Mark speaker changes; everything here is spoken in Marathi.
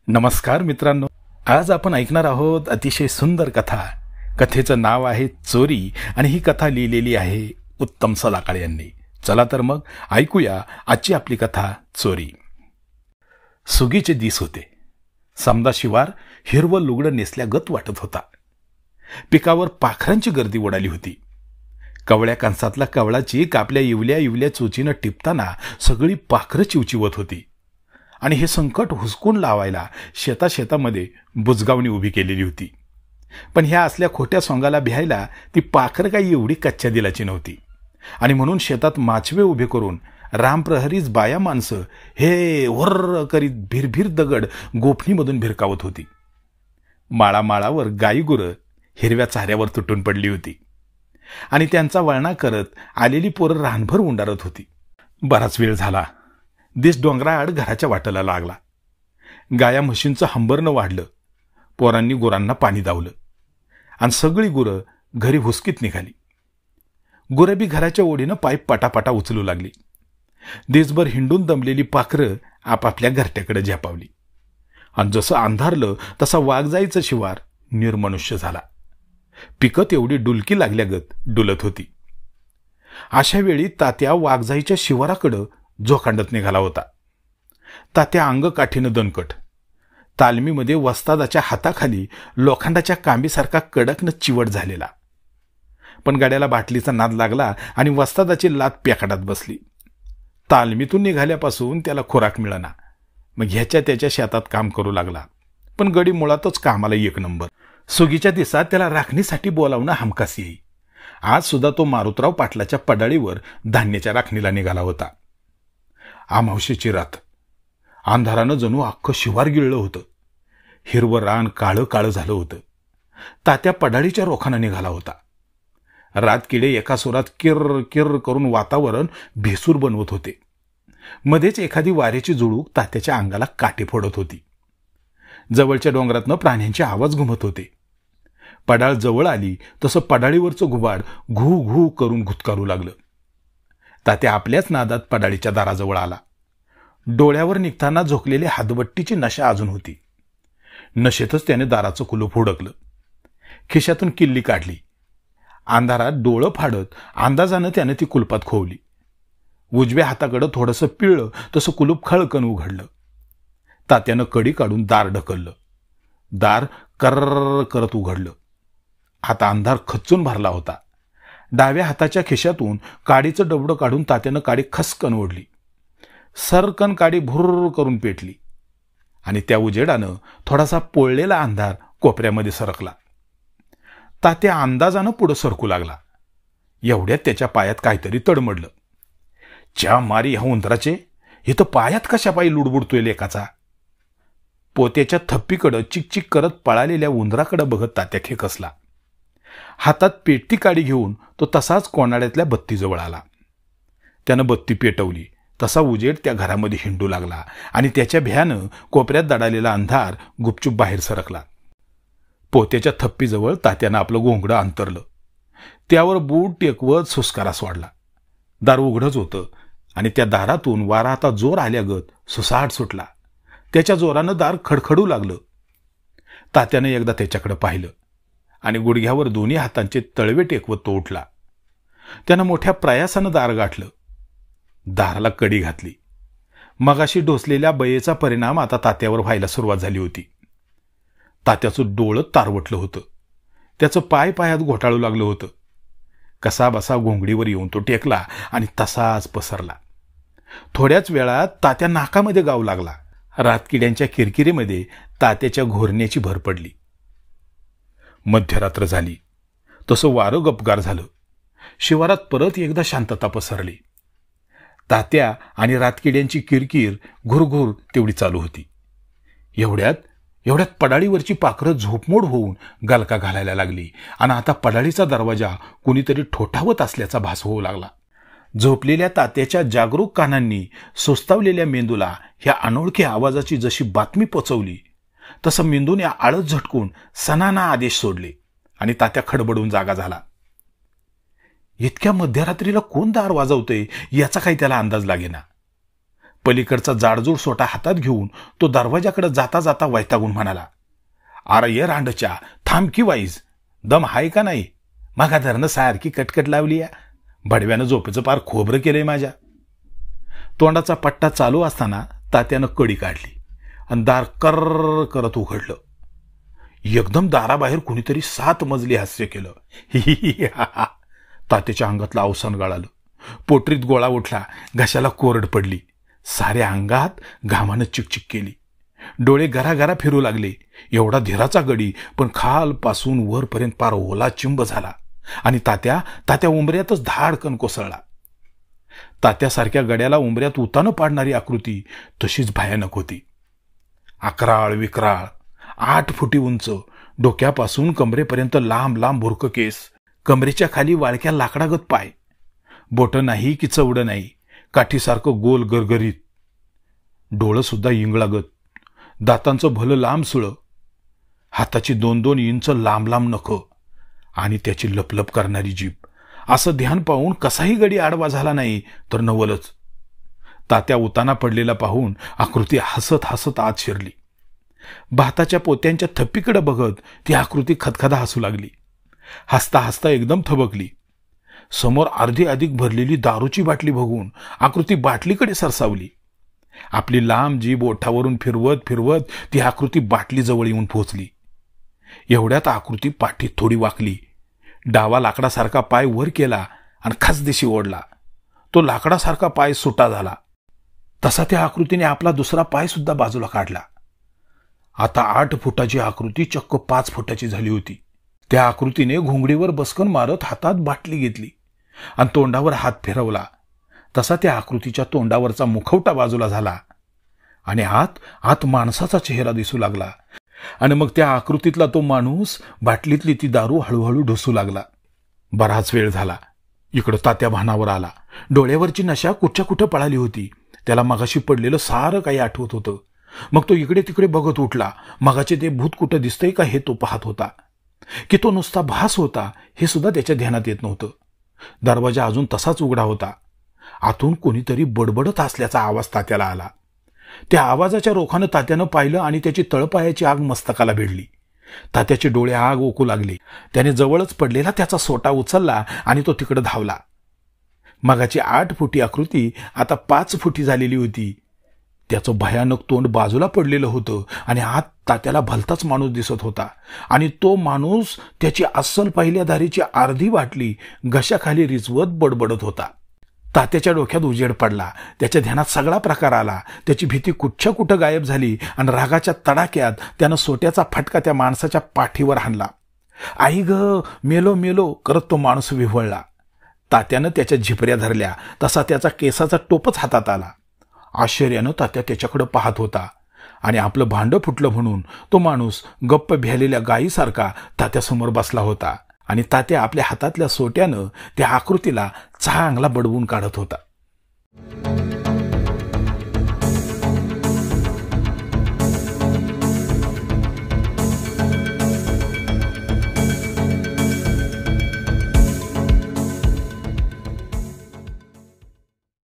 Speaker 1: नमस्कार मित्रांनो, आज आपण ऐकणार आहोत अतिशय सुंदर कथा. कथेचं नाव आहे चोरी आणि ही कथा लिहिलेली आहे उत्तम सलाकाळ यांनी. चला तर मग ऐकूया आजची आपली कथा चोरी. सुगीचे दिस होते. समदा शिवार हिरवं लुगडं नेसल्यागत वाटत होता. पिकावर पाखरांची गर्दी उडाली होती. कवळ्या कंसातला कवळा चीक आपल्या इवल्या इवल्या चोचीनं टिपताना सगळी पाखरं चिवचिवत होती. आणि हे संकट हुसकून लावायला शेतामध्ये बुजगावणी उभी केलेली होती. पण ह्या असल्या खोट्या सोंगाला भ्यायला ती पाखर काही एवढी कच्च्या दिलाची नव्हती. आणि म्हणून शेतात माचवे उभे करून रामप्रहरीच बाया माणसं हे वर्र करीत भिरभिर दगड गोफणीमधून भिरकावत होती. माळामाळावर गाईगुरं हिरव्या चाऱ्यावर तुटून पडली होती आणि त्यांचा वळणा करत आलेली पोरं रानभर उंडारत होती. बराच वेळ झाला. दिस डोंगराआड घराच्या वाटेला लागला. गाया म्हशींचं हंबरणं वाढलं. पोरांनी गुरांना पाणी दावलं आणि सगळी गुरं घरी हुसकीत निघाली. गुरं बी घराच्या ओढीनं पाईप पाटापाटा उचलू लागली. दिसभर हिंडून दमलेली पाखरं आपापल्या घरट्याकडे झेपावली. आणि जसं अंधारलं तसा वाघजाईचं शिवार निर्मनुष्य झाला. पिकं तेवढी डुलकी लागल्यागत डुलत होती. अशा वेळी तात्या वाघजाईच्या शिवाराकडं झोकांडत निघाला होता. तात्या अंग काठीनं दणकट, तालमीमध्ये वस्तादाच्या हाताखाली लोखंडाच्या कांबीसारखा कडकनं चिवट झालेला. पण गाड्याला बाटलीचा नाद लागला आणि वस्तादाची लात पेकाडात बसली. तालमीतून निघाल्यापासून त्याला खुराक मिळाना. मग ह्याच्या त्याच्या शेतात काम करू लागला. पण गडी मुळातच कामाला एक नंबर. सुगीच्या दिवसात त्याला राखणीसाठी बोलावणं हमखास येई. आज सुद्धा तो मारुतराव पाटलाच्या पडाळीवर धान्याच्या राखणीला निघाला होता. आमावशीची रात. अंधारानं जणू अख्खं शिवार गिळलं होतं. हिरवं रान काळं काळं झालं होतं. तात्या पडाळीच्या रोखानं निघाला होता. रातकिडे एका सुरात किर्र किर्र करून वातावरण भेसूर बनवत होते. मध्येच एखादी वाऱ्याची जुळूक तात्याच्या अंगाला काटे फोडत होती. जवळच्या डोंगरातनं प्राण्यांचे आवाज घुमत होते. पडाळ जवळ आली तसं पडाळीवरचं घुबाड घू घू करून घुतकारू लागलं. तात्या आपल्याच नादात पडाळीच्या दाराजवळ आला. डोळ्यावर निघताना झोकलेली हातबट्टीची नशा अजून होती. नशेतच त्याने दाराचं कुलूप हुडकलं. खिशातून किल्ली काढली. अंधारात डोळं फाडत अंदाजानं त्याने ती कुलपात खोवली. उजव्या हाताकडं थोडंसं पिळलं तसं कुलूप खळकन उघडलं. तात्यानं कडी काढून दार ढकललं. दार कर्र करत उघडलं. आता अंधार खच्चून भरला होता. डाव्या हाताच्या खिशातून काडीचं डबडं काढून तात्यानं काडी खसकन ओढली. सरकन काडी भुर्र करून पेटली आणि त्या उजेडानं थोडासा पोळलेला अंधार कोपऱ्यामध्ये सरकला. तात्या अंदाजानं पुढं सरकू लागला. एवढ्यात त्याच्या पायात काहीतरी तडमडलं. च्या मारी ह्या उंदराचे, इथं पायात कशा पायी लुडबुडतोय लेकाचा. पोत्याच्या थप्पीकडं चिकचिक करत पळालेल्या उंदराकडं बघत तात्या खेकसला. हातात पेटती काडी घेऊन तो तसाच कोणाड्यातल्या बत्तीजवळ आला. त्यानं बत्ती पेटवली तसा उजेड त्या घरामध्ये हिंडू लागला आणि त्याच्या भ्यानं कोपऱ्यात दडालेला अंधार गुपचूप बाहेर सरकला. पोत्याच्या थप्पीजवळ तात्यानं आपलं घोंगडं अंतरलं. त्यावर बूट टेकवत सुस्कारा सोडला. दार उघडच होतं आणि त्या दारातून वारा आता जोर आल्यागत सुसाट सुटला. त्याच्या जोरानं दार खडखडू लागलं. तात्यानं एकदा त्याच्याकडे पाहिलं आणि गुडघ्यावर दोन्ही हातांचे तळवे टेकवत तो उठला. त्यानं मोठ्या प्रयासानं दार गाठलं. दाराला कडी घातली. मगाशी ढोसलेल्या बयेचा परिणाम आता तात्यावर व्हायला सुरुवात झाली होती. तात्याचं डोळं तारवटलं होतं. त्याचं पाय पायात घोटाळू लागलं होतं. कसा बसा घोंगडीवर येऊन तो टेकला आणि तसाच पसरला. थोड्याच वेळात तात्या नाकामध्ये गावू लागला. रातकिड्यांच्या किरकिरीमध्ये तात्याच्या घोरण्याची भर पडली. मध्यरात्र झाली. तसं वारं गपगार झालं. शिवारात परत एकदा शांतता पसरली. तात्या आणि रातकिड्यांची किरकिर घुरघुर तेवढी चालू होती. एवढ्यात पडाळीवरची पाखरं झोपमोड होऊन गलका घालायला लागली आणि आता पडाळीचा दरवाजा कुणीतरी ठोठावत असल्याचा भास होऊ लागला. झोपलेल्या तात्याच्या जागरूक कानांनी सुस्तावलेल्या मेंदूला ह्या अनोळखी आवाजाची जशी बातमी पोचवली तसं मेंदूने आळस झटकून सनाना आदेश सोडले आणि तात्या खडबडून जागा झाला. इतक्या मध्यरात्रीला कोण दार वाजवतंय याचा काही त्याला अंदाज लागेना. पलीकडचा जाडजूड सोटा हातात घेऊन तो दरवाजाकडे जाता जाता वैतागून म्हणाला, "अरे ये रांडच्या, थांब की वाईज, दम हाय का नाही? मागा धरणं सारखी कटकट लावली या. भडव्यानं झोपेचं पार खोबरं केलंय माझ्या." तोंडाचा पट्टा चालू असताना तात्यानं कडी काढली आणि दार कर्र करत उघडलं. एकदम दाराबाहेर कुणीतरी 7 मजली हास्य केलं. "ही तात्याच्या अंगातलं अवसान गळालं. पोटरीत गोळा उठला, घशाला कोरड पडली. साऱ्या अंगात घामानं चिकचिक केली. डोळे घराघरा फिरू लागले. एवढा धीराचा गडी, पण खालपासून वरपर्यंत पार ओला चिंब झाला आणि तात्या उंबऱ्यातच धाडकन कोसळला. तात्यासारख्या गड्याला उंबऱ्यात उतानं पाडणारी आकृती तशीच भयानक होती. अकराळ विक्राळ, 8 फुटी उंच, डोक्यापासून कमरेपर्यंत लांब लांब भुरकं केस, कमरेच्या खाली वाळक्या लाकडागत पाय, बोटं नाही की चवडं नाही, काठीसारखं गोल गरगरीत, डोळं सुद्धा इंगळागत, दातांचं भलं लांब सुळं, हाताची 2-2 इंच लांब लांब नखं आणि त्याची लपलप करणारी जीभ. असं ध्यान पाहून कसाही गडी आडवा झाला नाही तर नवलच. तात्या उताना पडलेला पाहून आकृती हसत हसत आत शिरली. भाताच्या पोत्यांच्या थप्पीकडे बघत ती आकृती खदखदा हसू लागली. हसता हसता एकदम थबकली. समोर अर्धी अधिक भरलेली दारूची बाटली बघून आकृती बाटलीकडे सरसावली. आपली लांब जीभ ओठावरून फिरवत फिरवत ती आकृती बाटली जवळ येऊन पोहोचली. एवढ्यात आकृती पाठीत थोडी वाकली, डावा लाकडासारखा पाय वर केला आणि खासदेशी ओढला. तो लाकडासारखा पाय सुटा झाला. तसा त्या आकृतीने आपला दुसरा पाय सुद्धा बाजूला काढला. आता 8 फुटाची आकृती चक्क 5 फुटाची झाली होती. त्या आकृतीने घोंगडीवर बसकन मारत हातात बाटली घेतली आणि तोंडावर हात फिरवला. तसा त्या आकृतीच्या तोंडावरचा मुखवटा बाजूला झाला आणि आत माणसाचा चेहरा दिसू लागला. आणि मग त्या आकृतीतला तो माणूस बाटलीतली ती दारू हळूहळू ढोसू लागला. बराच वेळ झाला. इकडं तात्या भानावर आला. डोळ्यावरची नशा कुठच्या कुठं पळाली होती. त्याला मगाशी पडलेलं सारं काही आठवत होतं. मग तो इकडे तिकडे बघत उठला. मगाचे ते भूत कुठं दिसतंय का हे तो पाहत होता. की तो नुसता भास होता हे सुद्धा त्याच्या ध्यानात येत नव्हतं. दरवाजा अजून तसाच उघडा होता. आतून कोणीतरी बडबडत असल्याचा आवाज तात्याला आला. त्या आवाजाच्या रोखानं तात्यानं पाहिलं आणि त्याची तळपायाची आग मस्तकाला भिडली. तात्याचे डोळे आग ओकू लागले. त्याने जवळच पडलेला त्याचा सोटा उचलला आणि तो तिकडे धावला. मगाची 8 फुटी आकृती आता 5 फुटी झालेली होती. त्याचं भयानक तोंड बाजूला पडलेलं होतं आणि आत तात्याला भलताच माणूस दिसत होता. आणि तो माणूस त्याची अस्सल पहिल्या धारीची अर्धी बाटली घशाखाली रिचवत बडबडत होता. तात्याच्या डोक्यात उजेड पडला. त्याच्या ध्यानात सगळा प्रकार आला. त्याची भीती कुठच्या कुठं गायब झाली आणि रागाच्या तडाक्यात त्यानं सोट्याचा फटका त्या माणसाच्या पाठीवर हाणला. "आई ग, मेलो मेलो" करत तो माणूस विव्हळला. तात्यानं त्याच्या झिपऱ्या धरल्या. तसा त्याचा केसाचा टोपच हातात आला. आश्चर्यानं तात्या त्याच्याकडे पाहत होता आणि आपलं भांडं फुटलं म्हणून तो माणूस गप्प भ्यालेल्या गायीसारखा तात्यासमोर बसला होता आणि तात्या आपल्या हातातल्या सोट्यानं त्या आकृतीला चांगला बडवून काढत होता.